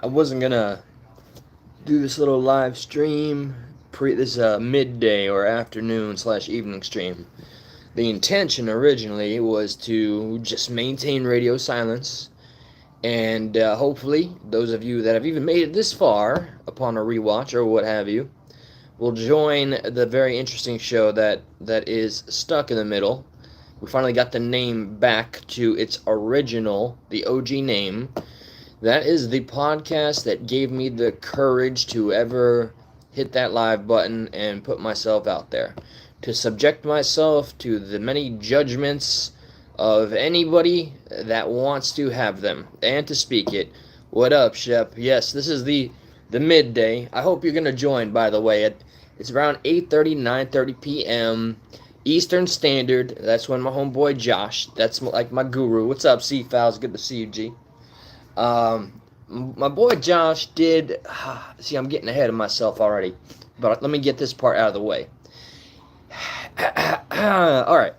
I wasn't gonna do this little live stream this midday or afternoon slash evening stream. The intention originally was to just maintain radio silence, and hopefully those of you that have even made it this far upon a rewatch or what have you will join the very interesting show that is Stuck in the Middle. We finally got the name back to its original, the OG name. That is the podcast that gave me the courage to ever hit that live button and put myself out there. To subject myself to the many judgments of anybody that wants to have them and to speak it. What up, Shep? Yes, this is the midday. I hope you're gonna join. By the way, it's around 8:30, 9:30 p.m. Eastern Standard. That's when my homeboy Josh. That's like my guru. What's up, C-Files? Good to see you, G. My boy Josh did. See, I'm getting ahead of myself already, but let me get this part out of the way. All right.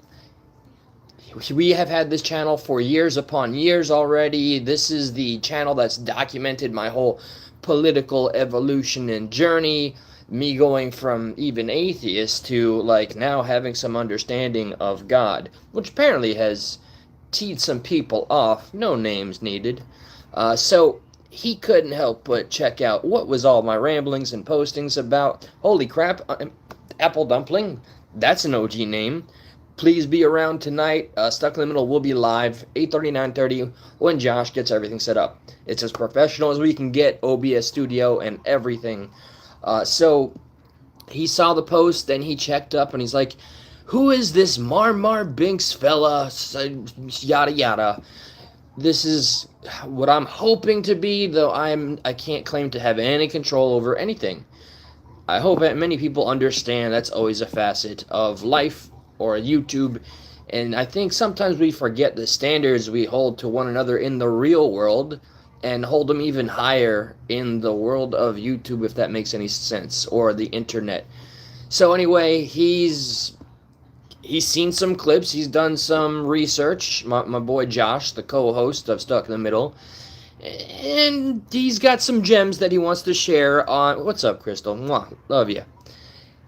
We have had this channel for years upon years already. This is the channel that's documented my whole political evolution and journey. Me going from even atheist to like now having some understanding of God, which apparently has teed some people off. No names needed. So he couldn't help but check out what was all my ramblings and postings about. Holy crap, Apple Dumpling. That's an OG name. Please be around tonight. Stuck in the Middle will be live 8:30, 9:30 when Josh gets everything set up. It's as professional as we can get, OBS studio and everything. So he saw the post, then he checked up and he's like, who is this Marmar Binks fella? Yada yada. This is what I'm hoping to be, though I can't claim to have any control over anything. I hope that many people understand that's always a facet of life or YouTube, and I think sometimes we forget the standards we hold to one another in the real world and hold them even higher in the world of YouTube, if that makes any sense, or the internet. So anyway, he's seen some clips, he's done some research, my boy Josh, the co-host of Stuck in the Middle, and he's got some gems that he wants to share on. What's up, Crystal? Mwah, love you.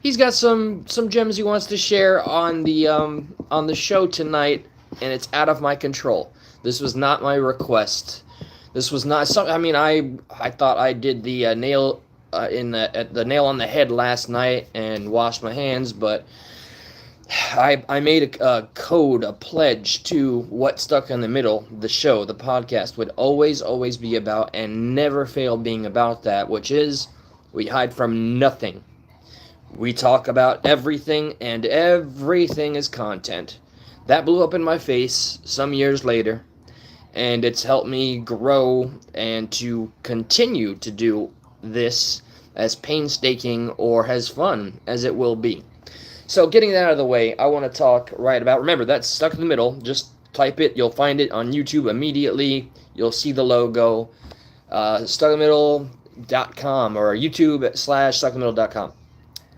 He's got some gems he wants to share on the show tonight, and it's out of my control. This was not my request. This was not some. I mean, I thought I did the nail the nail on the head last night and washed my hands, but I made a code, a pledge to what Stuck in the Middle, the show, the podcast, would always be about and never fail being about that, which is we hide from nothing. We talk about everything, and everything is content. That blew up in my face some years later, and it's helped me grow and to continue to do this as painstaking or as fun as it will be. So getting that out of the way, I want to talk right about, remember, that's Stuck in the Middle. Just type it. You'll find it on YouTube immediately. You'll see the logo. Stuckinthemiddle.com or YouTube/stuckinthemiddle.com.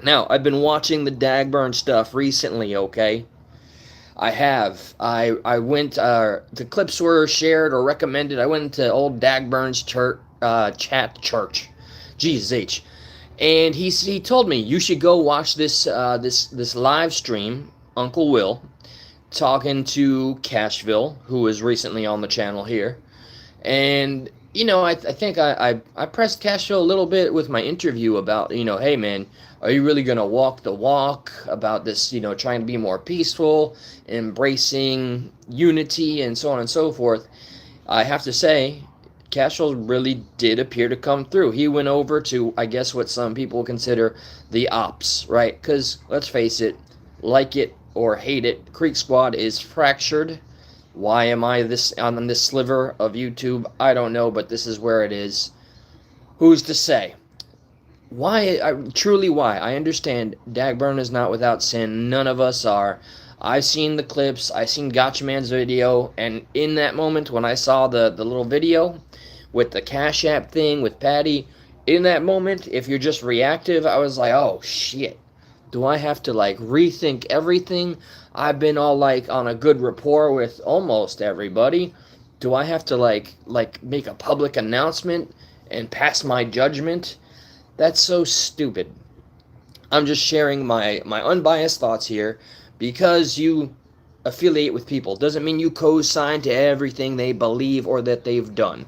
Now, I've been watching the Dagburn stuff recently, okay? I have. I went, the clips were shared or recommended. I went to old Dagburn's church. Jesus H. And he told me, you should go watch this live stream, Uncle Will, talking to Cashville, who was recently on the channel here. And, you know, I think I pressed Cashville a little bit with my interview about, you know, hey man, are you really going to walk the walk about this, you know, trying to be more peaceful, embracing unity, and so on and so forth? I have to say, Cashville really did appear to come through. He went over to, I guess, what some people consider the ops, right? Because, let's face it, like it or hate it, Creek Squad is fractured. Why am I on this sliver of YouTube? I don't know, but this is where it is. Who's to say? Truly why? I understand Dagburn is not without sin. None of us are. I've seen the clips. I've seen Gotcha Man's video. And in that moment, when I saw the little video with the Cash App thing with Patty, in that moment, if you're just reactive, I was like, oh, shit. Do I have to, like, rethink everything? I've been all, like, on a good rapport with almost everybody. Do I have to, like make a public announcement and pass my judgment. That's so stupid. I'm just sharing my unbiased thoughts here. Because you affiliate with people doesn't mean you co-sign to everything they believe or that they've done.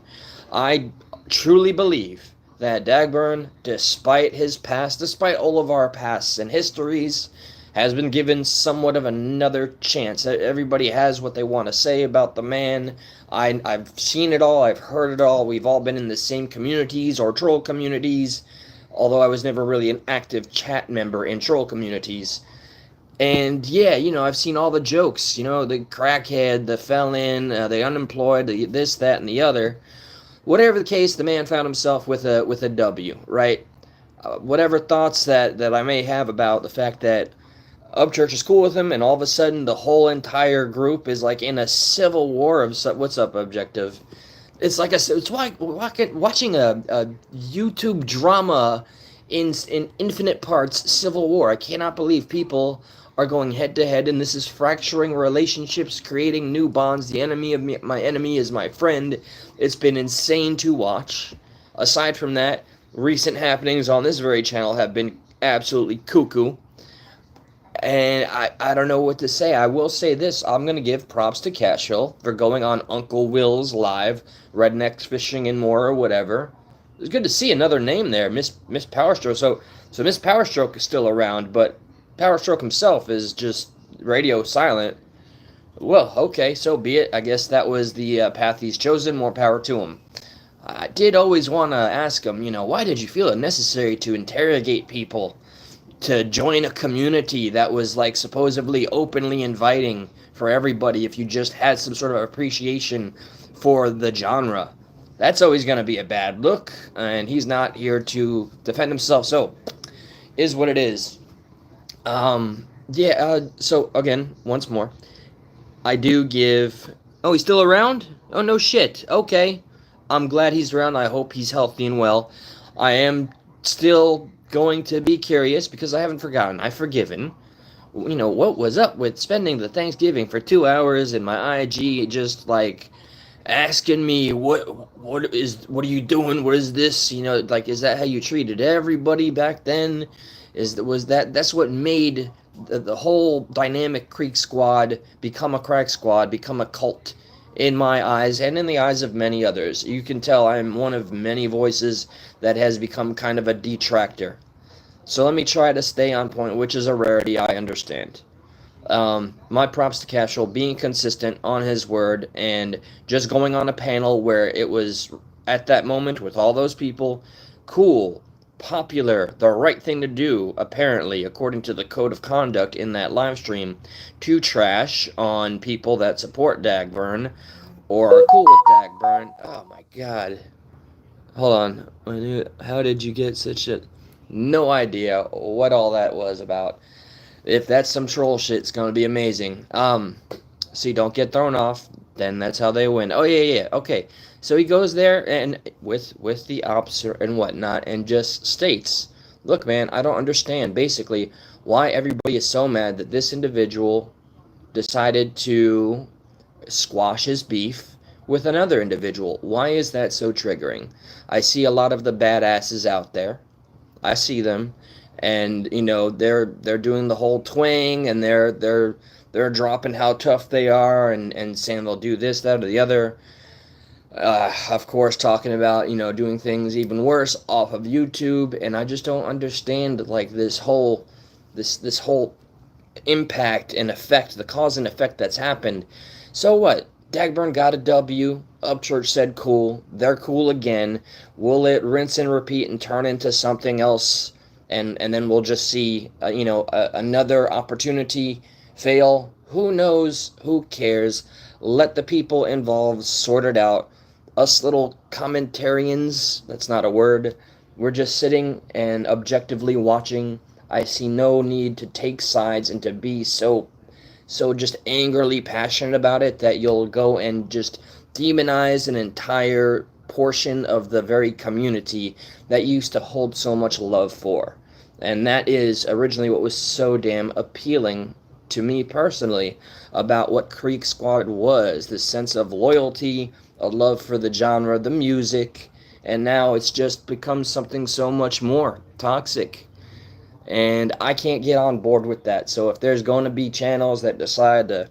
I truly believe that Dagburn, despite his past, despite all of our pasts and histories, has been given somewhat of another chance. Everybody has what they want to say about the man. I've seen it all, I've heard it all. We've all been in the same communities or troll communities, although I was never really an active chat member in troll communities. And yeah, I've seen all the jokes, the crackhead, the felon, the unemployed, this, that, and the other. Whatever the case, the man found himself with a W, right? Whatever thoughts that I may have about the fact that Upchurch is cool with him, and all of a sudden the whole entire group is like in a civil war of what's up, Objective? It's like it's like watching a YouTube drama in infinite parts civil war. I cannot believe people are going head to head, and this is fracturing relationships, creating new bonds. The enemy of my enemy is my friend. It's been insane to watch. Aside from that, recent happenings on this very channel have been absolutely cuckoo. And I don't know what to say. I will say this. I'm going to give props to Cashhill for going on Uncle Will's live, Rednecks Fishing and More, or whatever. It's good to see another name there, Miss Powerstroke. So Miss Powerstroke is still around, but Powerstroke himself is just radio silent. Well, okay, so be it. I guess that was the path he's chosen. More power to him. I did always want to ask him, why did you feel it necessary to interrogate people, to join a community that was like supposedly openly inviting for everybody if you just had some sort of appreciation for the genre? That's always going to be a bad look, and he's not here to defend himself, so is what it is. So again, once more, I do give... Oh, he's still around? Oh, no shit. Okay. I'm glad he's around. I hope he's healthy and well. I am still going to be curious because I haven't forgotten. I've forgiven. What was up with spending the Thanksgiving for 2 hours in my IG just like asking me what are you doing? What is this? Is that how you treated everybody back then? That's what made the whole dynamic Creek Squad become a crack squad, become a cult in my eyes and in the eyes of many others. You can tell I'm one of many voices that has become kind of a detractor. So let me try to stay on point, which is a rarity, I understand. My props to Cashel being consistent on his word and just going on a panel where it was, at that moment, with all those people, cool, popular, the right thing to do, apparently, according to the code of conduct in that live stream, to trash on people that support Dagburn or are cool with Dagburn. Oh my god. Hold on. How did you get such a... No idea what all that was about. If that's some troll shit, it's gonna be amazing. See, don't get thrown off. Then that's how they win. Oh, yeah. Okay. So he goes there and with the ops and whatnot and just states, look, man, I don't understand, basically, why everybody is so mad that this individual decided to squash his beef with another individual. Why is that so triggering? I see a lot of the badasses out there. I see them, and they're doing the whole twang, and they're dropping how tough they are, and saying they'll do this, that, or the other. Of course, talking about doing things even worse off of YouTube, and I just don't understand like this whole impact and effect, the cause and effect that's happened. So what? Dagburn got a W. Upchurch said cool. They're cool again. Will it rinse and repeat and turn into something else? And then we'll just see, another opportunity fail. Who knows? Who cares? Let the people involved sort it out. Us little commentarians, that's not a word. We're just sitting and objectively watching. I see no need to take sides and to be so just angrily passionate about it that you'll go and just demonize an entire portion of the very community that you used to hold so much love for. And that is originally what was so damn appealing to me personally about what Creek Squad was. This sense of loyalty, a love for the genre, the music, and now it's just become something so much more toxic. And I can't get on board with that. So if there's going to be channels that decide to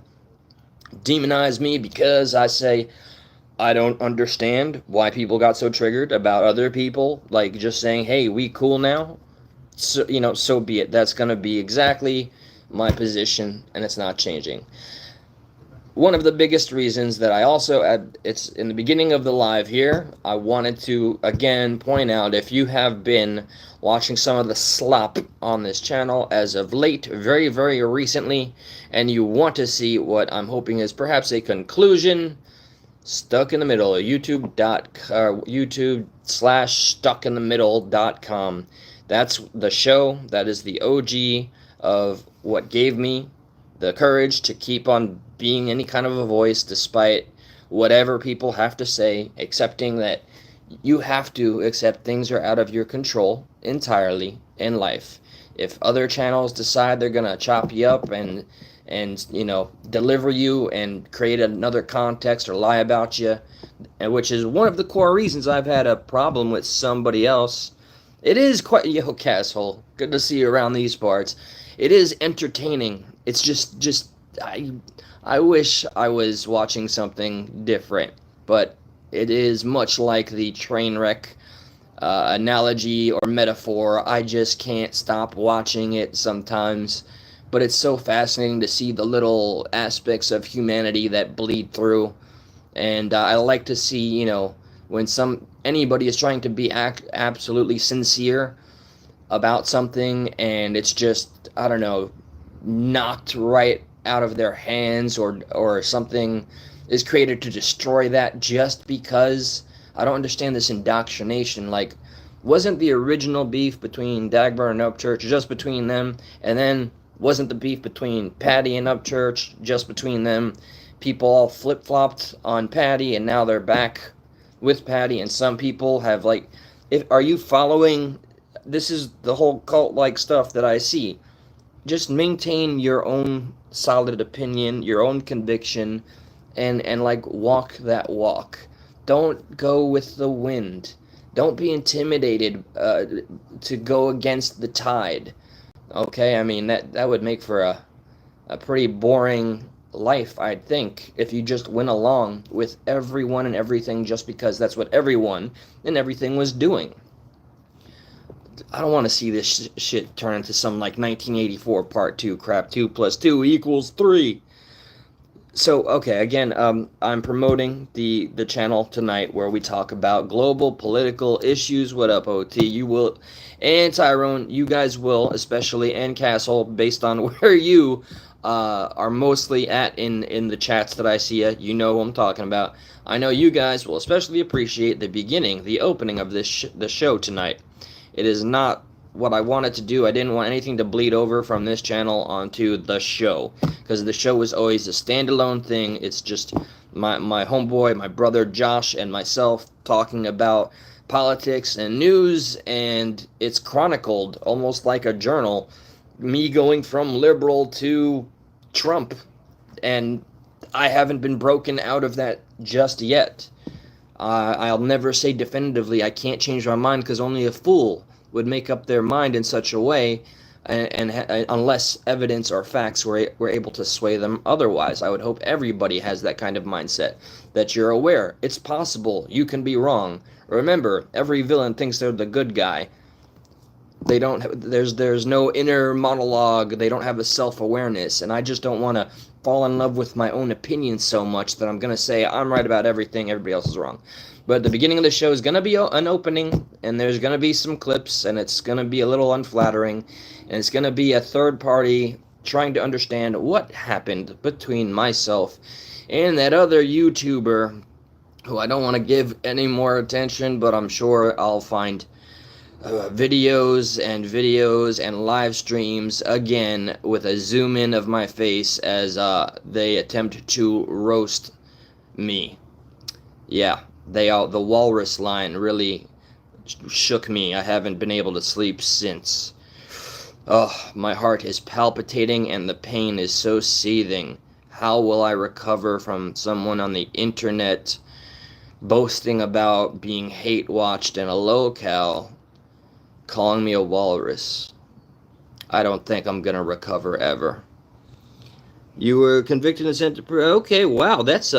demonize me because I say I don't understand why people got so triggered about other people, like just saying, hey, we cool now, so, so be it. That's going to be exactly my position, and it's not changing. One of the biggest reasons that I also, it's in the beginning of the live here, I wanted to again point out, if you have been watching some of the slop on this channel as of late, very, very recently, and you want to see what I'm hoping is perhaps a conclusion, Stuck in the Middle, YouTube/stuckinthemiddle.com. That's the show. That is the OG of what gave me the courage to keep on being any kind of a voice despite whatever people have to say, accepting that you have to accept things are out of your control entirely in life. If other channels decide they're going to chop you up and deliver you and create another context or lie about you, which is one of the core reasons I've had a problem with somebody else. It is quite, yo, Casshole, good to see you around these parts. It is entertaining. It's just I wish I was watching something different, but it is much like the train wreck analogy or metaphor. I just can't stop watching it sometimes, but it's so fascinating to see the little aspects of humanity that bleed through, and I like to see, when anybody is trying to be absolutely sincere about something, and it's just, I don't know, knocked right out of their hands, or something is created to destroy that just because. I don't understand this indoctrination. Like, wasn't the original beef between Dagmar and Upchurch just between them, and then wasn't the beef between Patty and Upchurch just between them? People all flip-flopped on Patty, and now they're back with Patty, and some people have, like, are you following? This is the whole cult-like stuff that I see. Just maintain your own solid opinion, your own conviction, and like, walk that walk. Don't go with the wind. Don't be intimidated to go against the tide. Okay, I mean, that would make for a pretty boring life, I'd think, if you just went along with everyone and everything just because that's what everyone and everything was doing. I don't want to see this shit turn into some, like, 1984 part 2 crap. 2 + 2 = 3. So, okay, again, I'm promoting the channel tonight where we talk about global political issues. What up, OT? You will, and Tyrone, you guys will, especially, and Castle, based on where you are mostly at in the chats that I see you know who I'm talking about. I know you guys will especially appreciate the beginning, the opening of the show tonight. It is not what I wanted to do. I didn't want anything to bleed over from this channel onto the show, because the show was always a standalone thing. It's just my homeboy, my brother Josh, and myself talking about politics and news, and it's chronicled almost like a journal, me going from liberal to Trump, and I haven't been broken out of that just yet. I'll never say definitively I can't change my mind, because only a fool would make up their mind in such a way, and unless evidence or facts were able to sway them otherwise. I would hope everybody has that kind of mindset, that you're aware it's possible you can be wrong. Remember, every villain thinks they're the good guy. They don't have, there's no inner monologue. They don't have a self-awareness, and I just don't want to fall in love with my own opinion so much that I'm going to say I'm right about everything, everybody else is wrong. But the beginning of the show is going to be an opening, and there's going to be some clips, and it's going to be a little unflattering, and it's going to be a third party trying to understand what happened between myself and that other YouTuber who I don't want to give any more attention, but I'm sure I'll find videos and live streams again with a zoom in of my face as they attempt to roast me. Yeah, the walrus line really shook me. I haven't been able to sleep since. Oh, my heart is palpitating and the pain is so seething. How will I recover from someone on the internet boasting about being hate watched in a locale, calling me a walrus. I don't think I'm gonna recover ever. You were convicted and sent to okay, wow, that's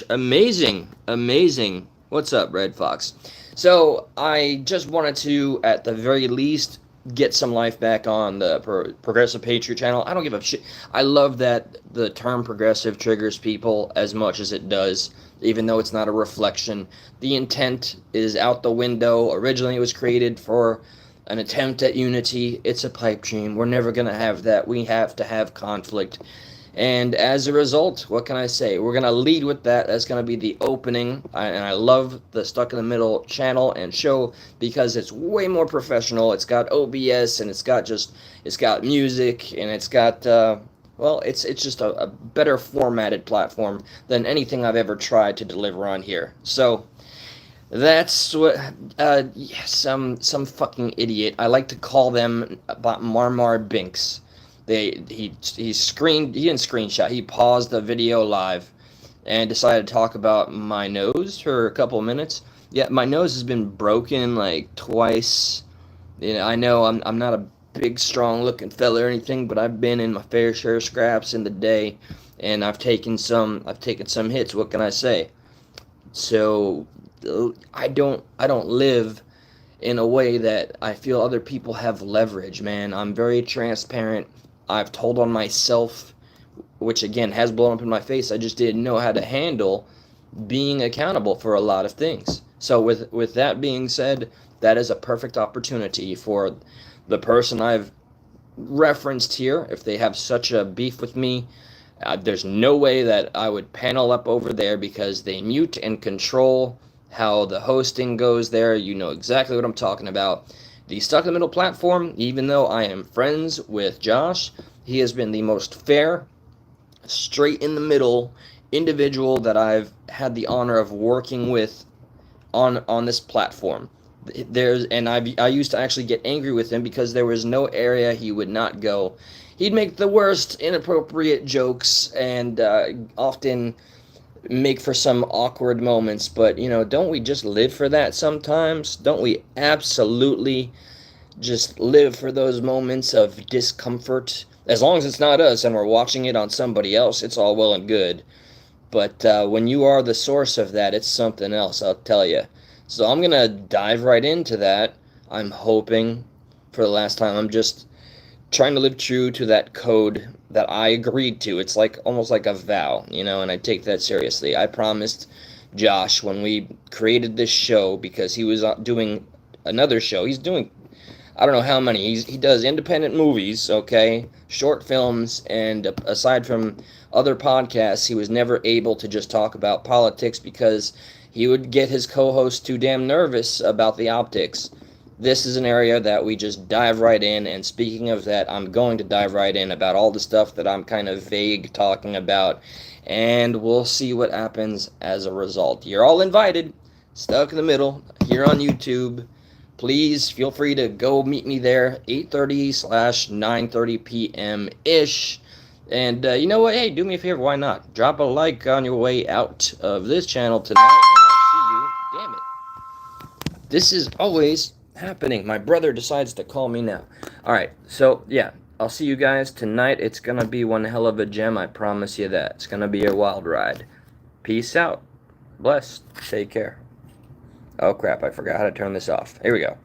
amazing, amazing. What's up, Red Fox? So I just wanted to, at the very least, get some life back on the Progressive Patriot channel. I don't give a shit. I love that the term progressive triggers people as much as it does, even though it's not a reflection. The intent is out the window. Originally, it was created for an attempt at unity. It's a pipe dream. We're never going to have that. We have to have conflict. And as a result, what can I say? We're going to lead with that. That's going to be the opening. And I love the Stuck in the Middle channel and show because it's way more professional. It's got OBS and it's got music and it's got, well, it's just a better formatted platform than anything I've ever tried to deliver on here. So that's what, yeah, some fucking idiot. I like to call them about Marmar Binks. He didn't screenshot. He paused the video live and decided to talk about my nose for a couple of minutes. Yeah, my nose has been broken like twice. You know, I know I'm not a big, strong-looking fella or anything, but I've been in my fair share of scraps in the day, and I've taken some hits. What can I say? So I don't live in a way that I feel other people have leverage, man. I'm very transparent. I've told on myself, which again has blown up in my face. I just didn't know how to handle being accountable for a lot of things. So with that being said, that is a perfect opportunity for the person I've referenced here. If they have such a beef with me, there's no way that I would panel up over there because they mute and control how the hosting goes there. You know exactly what I'm talking about. The Stuck in the Middle platform, even though I am friends with Josh, he has been the most fair, straight in the middle individual that I've had the honor of working with on this platform. I used to actually get angry with him because there was no area he would not go. He'd make the worst inappropriate jokes and often make for some awkward moments, but you know, don't we just live for that sometimes? Don't we absolutely just live for those moments of discomfort? As long as it's not us and we're watching it on somebody else, it's all well and good. But when you are the source of that, it's something else, I'll tell you. So I'm gonna dive right into that. I'm hoping for the last time. I'm just trying to live true to that code that I agreed to. It's like almost like a vow, you know, and I take that seriously. I promised Josh when we created this show, because he was doing another show. He's doing, I don't know how many. He does independent movies, okay, short films, and aside from other podcasts, he was never able to just talk about politics because he would get his co-host too damn nervous about the optics. This is an area that we just dive right in, and speaking of that, I'm going to dive right in about all the stuff that I'm kind of vague talking about, and we'll see what happens as a result. You're all invited, Stuck in the Middle, here on YouTube. Please feel free to go meet me there, 8:30/9:30 p.m.-ish. And you know what? Hey, do me a favor, why not? Drop a like on your way out of this channel tonight, and I'll see you. Damn it. This is always happening. My brother decides to call me now. Alright, so yeah, I'll see you guys tonight. It's gonna be one hell of a gem, I promise you that. It's gonna be a wild ride. Peace out. Bless. Take care. Oh crap, I forgot how to turn this off. Here we go.